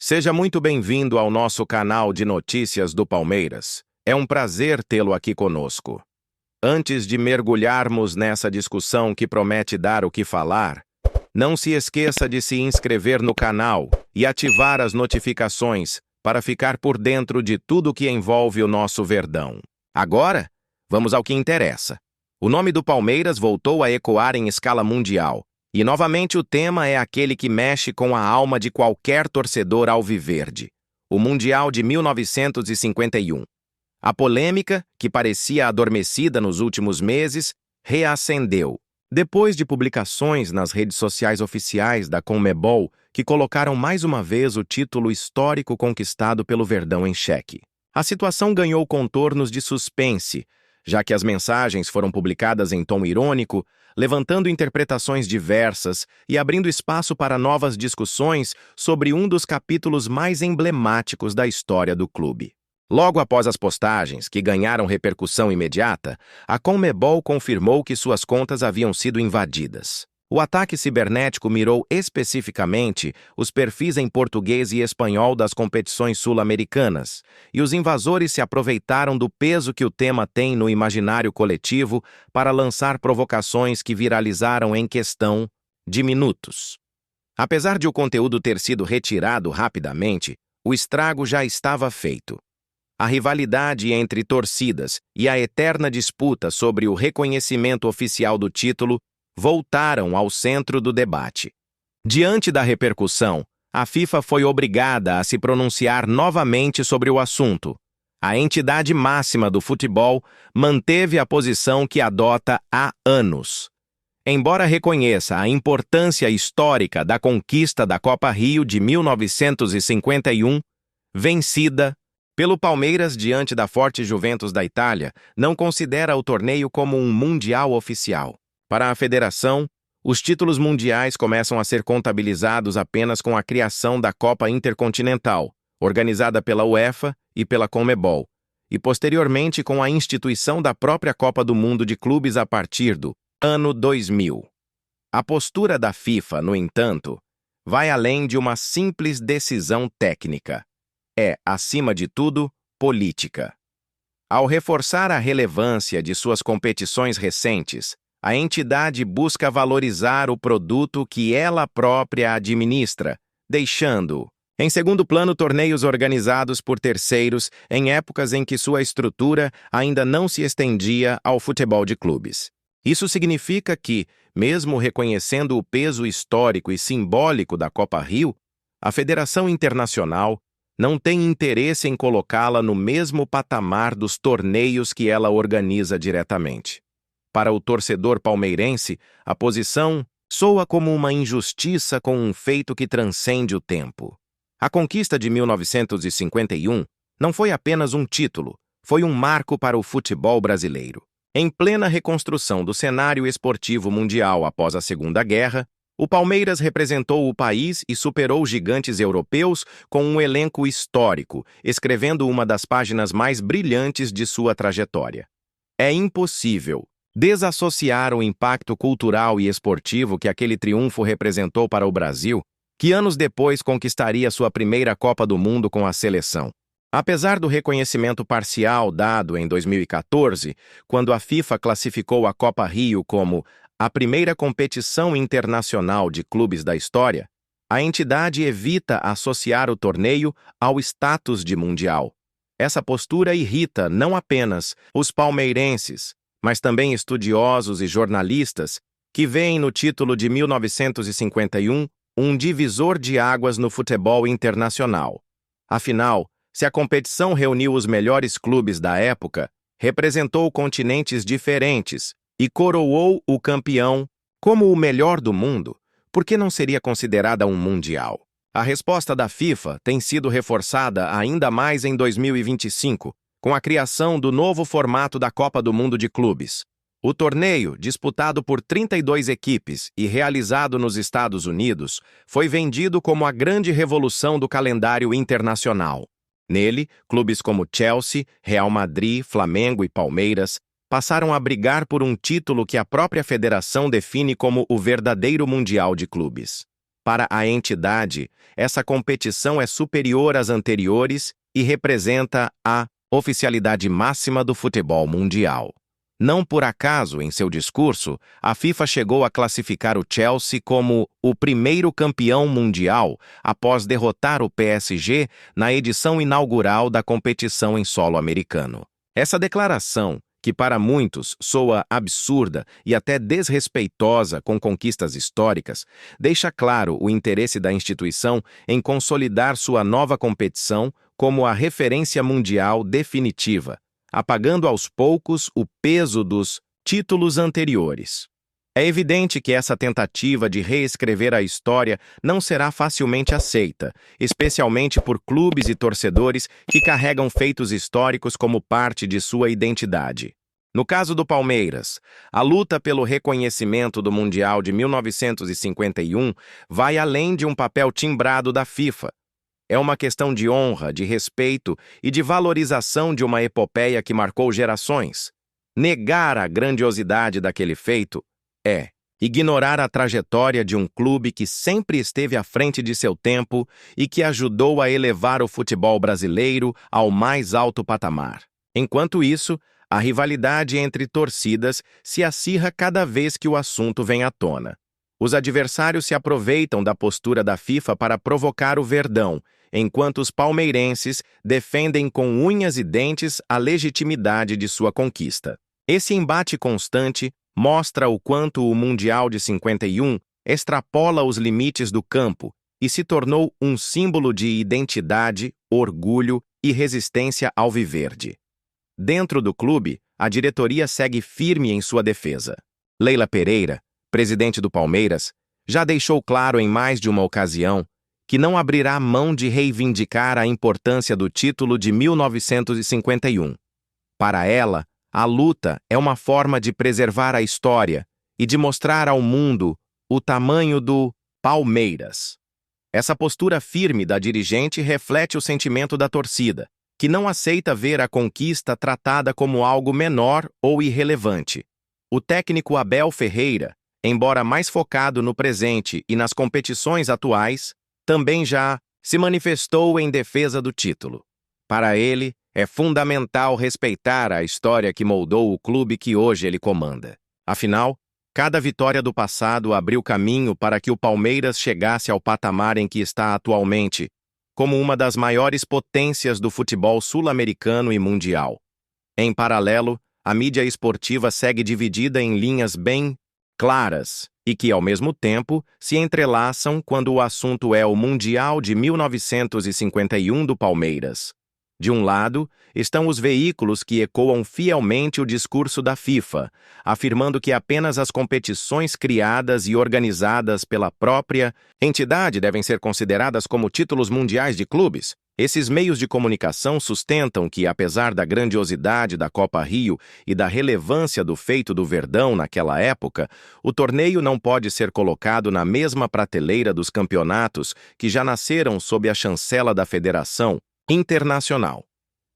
Seja muito bem-vindo ao nosso canal de notícias do Palmeiras. É um prazer tê-lo aqui conosco. Antes de mergulharmos nessa discussão que promete dar o que falar, não se esqueça de se inscrever no canal e ativar as notificações para ficar por dentro de tudo que envolve o nosso Verdão. Agora, vamos ao que interessa. O nome do Palmeiras voltou a ecoar em escala mundial. E novamente o tema é aquele que mexe com a alma de qualquer torcedor alviverde: o Mundial de 1951. A polêmica, que parecia adormecida nos últimos meses, reacendeu, depois de publicações nas redes sociais oficiais da CONMEBOL que colocaram mais uma vez o título histórico conquistado pelo Verdão em xeque. A situação ganhou contornos de suspense, já que as mensagens foram publicadas em tom irônico, levantando interpretações diversas e abrindo espaço para novas discussões sobre um dos capítulos mais emblemáticos da história do clube. Logo após as postagens, que ganharam repercussão imediata, a CONMEBOL confirmou que suas contas haviam sido invadidas. O ataque cibernético mirou especificamente os perfis em português e espanhol das competições sul-americanas, e os invasores se aproveitaram do peso que o tema tem no imaginário coletivo para lançar provocações que viralizaram em questão de minutos. Apesar de o conteúdo ter sido retirado rapidamente, o estrago já estava feito. A rivalidade entre torcidas e a eterna disputa sobre o reconhecimento oficial do título voltaram ao centro do debate. Diante da repercussão, a FIFA foi obrigada a se pronunciar novamente sobre o assunto. A entidade máxima do futebol manteve a posição que adota há anos. Embora reconheça a importância histórica da conquista da Copa Rio de 1951, vencida pelo Palmeiras diante da forte Juventus da Itália, não considera o torneio como um mundial oficial. Para a federação, os títulos mundiais começam a ser contabilizados apenas com a criação da Copa Intercontinental, organizada pela UEFA e pela CONMEBOL, e posteriormente com a instituição da própria Copa do Mundo de Clubes a partir do ano 2000. A postura da FIFA, no entanto, vai além de uma simples decisão técnica. É, acima de tudo, política. Ao reforçar a relevância de suas competições recentes, a entidade busca valorizar o produto que ela própria administra, deixando, em segundo plano, torneios organizados por terceiros em épocas em que sua estrutura ainda não se estendia ao futebol de clubes. Isso significa que, mesmo reconhecendo o peso histórico e simbólico da Copa Rio, a Federação Internacional não tem interesse em colocá-la no mesmo patamar dos torneios que ela organiza diretamente. Para o torcedor palmeirense, a posição soa como uma injustiça com um feito que transcende o tempo. A conquista de 1951 não foi apenas um título, foi um marco para o futebol brasileiro. Em plena reconstrução do cenário esportivo mundial após a Segunda Guerra, o Palmeiras representou o país e superou gigantes europeus com um elenco histórico, escrevendo uma das páginas mais brilhantes de sua trajetória. É impossível desassociar o impacto cultural e esportivo que aquele triunfo representou para o Brasil, que anos depois conquistaria sua primeira Copa do Mundo com a seleção. Apesar do reconhecimento parcial dado em 2014, quando a FIFA classificou a Copa Rio como a primeira competição internacional de clubes da história, a entidade evita associar o torneio ao status de mundial. Essa postura irrita não apenas os palmeirenses, mas também estudiosos e jornalistas que veem no título de 1951 um divisor de águas no futebol internacional. Afinal, se a competição reuniu os melhores clubes da época, representou continentes diferentes e coroou o campeão como o melhor do mundo, por que não seria considerada um mundial? A resposta da FIFA tem sido reforçada ainda mais em 2025, com a criação do novo formato da Copa do Mundo de Clubes. O torneio, disputado por 32 equipes e realizado nos Estados Unidos, foi vendido como a grande revolução do calendário internacional. Nele, clubes como Chelsea, Real Madrid, Flamengo e Palmeiras passaram a brigar por um título que a própria federação define como o verdadeiro Mundial de Clubes. Para a entidade, essa competição é superior às anteriores e representa a oficialidade máxima do futebol mundial. Não por acaso, em seu discurso, a FIFA chegou a classificar o Chelsea como o primeiro campeão mundial após derrotar o PSG na edição inaugural da competição em solo americano. Essa declaração, que para muitos soa absurda e até desrespeitosa com conquistas históricas, deixa claro o interesse da instituição em consolidar sua nova competição como a referência mundial definitiva, apagando aos poucos o peso dos títulos anteriores. É evidente que essa tentativa de reescrever a história não será facilmente aceita, especialmente por clubes e torcedores que carregam feitos históricos como parte de sua identidade. No caso do Palmeiras, a luta pelo reconhecimento do Mundial de 1951 vai além de um papel timbrado da FIFA. É uma questão de honra, de respeito e de valorização de uma epopeia que marcou gerações. Negar a grandiosidade daquele feito é ignorar a trajetória de um clube que sempre esteve à frente de seu tempo e que ajudou a elevar o futebol brasileiro ao mais alto patamar. Enquanto isso, a rivalidade entre torcidas se acirra cada vez que o assunto vem à tona. Os adversários se aproveitam da postura da FIFA para provocar o Verdão, enquanto os palmeirenses defendem com unhas e dentes a legitimidade de sua conquista. Esse embate constante mostra o quanto o Mundial de 51 extrapola os limites do campo e se tornou um símbolo de identidade, orgulho e resistência alviverde. Dentro do clube, a diretoria segue firme em sua defesa. Leila Pereira, presidente do Palmeiras, já deixou claro em mais de uma ocasião que não abrirá mão de reivindicar a importância do título de 1951. Para ela, a luta é uma forma de preservar a história e de mostrar ao mundo o tamanho do Palmeiras. Essa postura firme da dirigente reflete o sentimento da torcida, que não aceita ver a conquista tratada como algo menor ou irrelevante. O técnico Abel Ferreira, embora mais focado no presente e nas competições atuais, também já se manifestou em defesa do título. Para ele, é fundamental respeitar a história que moldou o clube que hoje ele comanda. Afinal, cada vitória do passado abriu caminho para que o Palmeiras chegasse ao patamar em que está atualmente, como uma das maiores potências do futebol sul-americano e mundial. Em paralelo, a mídia esportiva segue dividida em linhas bem claras e que, ao mesmo tempo, se entrelaçam quando o assunto é o Mundial de 1951 do Palmeiras. De um lado, estão os veículos que ecoam fielmente o discurso da FIFA, afirmando que apenas as competições criadas e organizadas pela própria entidade devem ser consideradas como títulos mundiais de clubes. Esses meios de comunicação sustentam que, apesar da grandiosidade da Copa Rio e da relevância do feito do Verdão naquela época, o torneio não pode ser colocado na mesma prateleira dos campeonatos que já nasceram sob a chancela da Federação Internacional.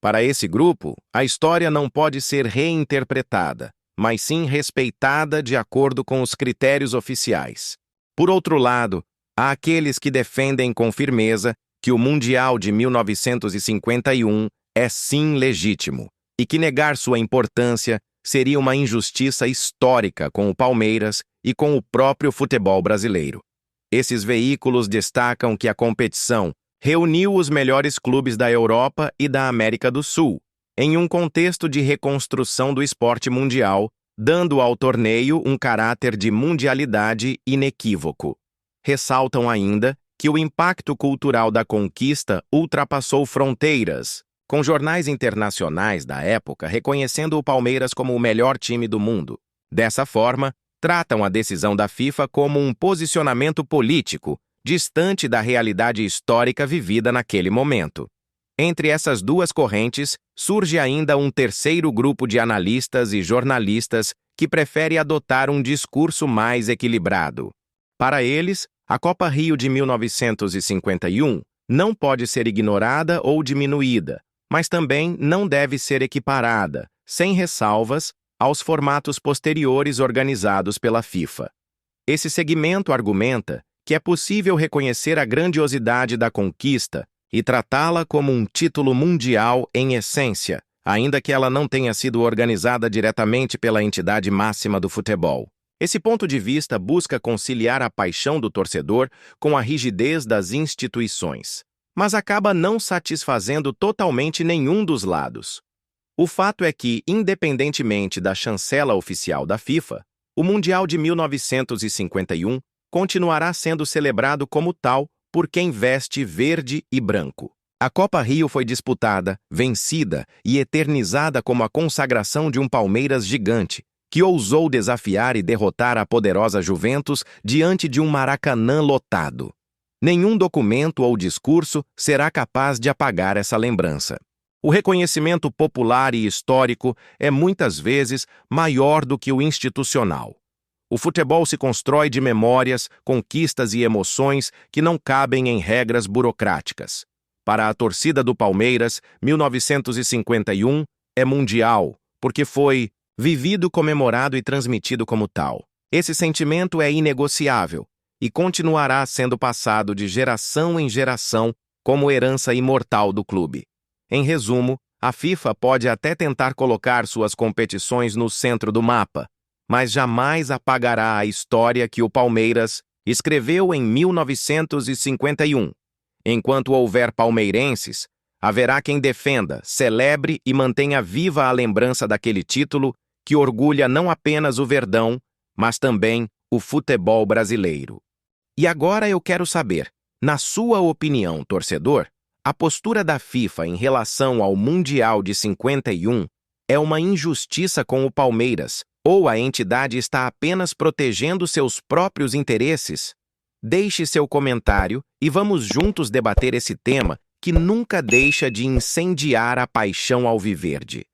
Para esse grupo, a história não pode ser reinterpretada, mas sim respeitada de acordo com os critérios oficiais. Por outro lado, há aqueles que defendem com firmeza que o Mundial de 1951 é sim legítimo e que negar sua importância seria uma injustiça histórica com o Palmeiras e com o próprio futebol brasileiro. Esses veículos destacam que a competição reuniu os melhores clubes da Europa e da América do Sul, em um contexto de reconstrução do esporte mundial, dando ao torneio um caráter de mundialidade inequívoco. Ressaltam ainda que o impacto cultural da conquista ultrapassou fronteiras, com jornais internacionais da época reconhecendo o Palmeiras como o melhor time do mundo. Dessa forma, tratam a decisão da FIFA como um posicionamento político, distante da realidade histórica vivida naquele momento. Entre essas duas correntes, surge ainda um terceiro grupo de analistas e jornalistas que prefere adotar um discurso mais equilibrado. Para eles, a Copa Rio de 1951 não pode ser ignorada ou diminuída, mas também não deve ser equiparada, sem ressalvas, aos formatos posteriores organizados pela FIFA. Esse segmento argumenta que é possível reconhecer a grandiosidade da conquista e tratá-la como um título mundial em essência, ainda que ela não tenha sido organizada diretamente pela entidade máxima do futebol. Esse ponto de vista busca conciliar a paixão do torcedor com a rigidez das instituições, mas acaba não satisfazendo totalmente nenhum dos lados. O fato é que, independentemente da chancela oficial da FIFA, o Mundial de 1951 continuará sendo celebrado como tal por quem veste verde e branco. A Copa Rio foi disputada, vencida e eternizada como a consagração de um Palmeiras gigante, que ousou desafiar e derrotar a poderosa Juventus diante de um Maracanã lotado. Nenhum documento ou discurso será capaz de apagar essa lembrança. O reconhecimento popular e histórico é muitas vezes maior do que o institucional. O futebol se constrói de memórias, conquistas e emoções que não cabem em regras burocráticas. Para a torcida do Palmeiras, 1951 é mundial, porque foi vivido, comemorado e transmitido como tal. Esse sentimento é inegociável e continuará sendo passado de geração em geração como herança imortal do clube. Em resumo, a FIFA pode até tentar colocar suas competições no centro do mapa, mas jamais apagará a história que o Palmeiras escreveu em 1951. Enquanto houver palmeirenses, haverá quem defenda, celebre e mantenha viva a lembrança daquele título que orgulha não apenas o Verdão, mas também o futebol brasileiro. E agora eu quero saber, na sua opinião, torcedor, a postura da FIFA em relação ao Mundial de 51 é uma injustiça com o Palmeiras, ou a entidade está apenas protegendo seus próprios interesses? Deixe seu comentário e vamos juntos debater esse tema que nunca deixa de incendiar a paixão alviverde.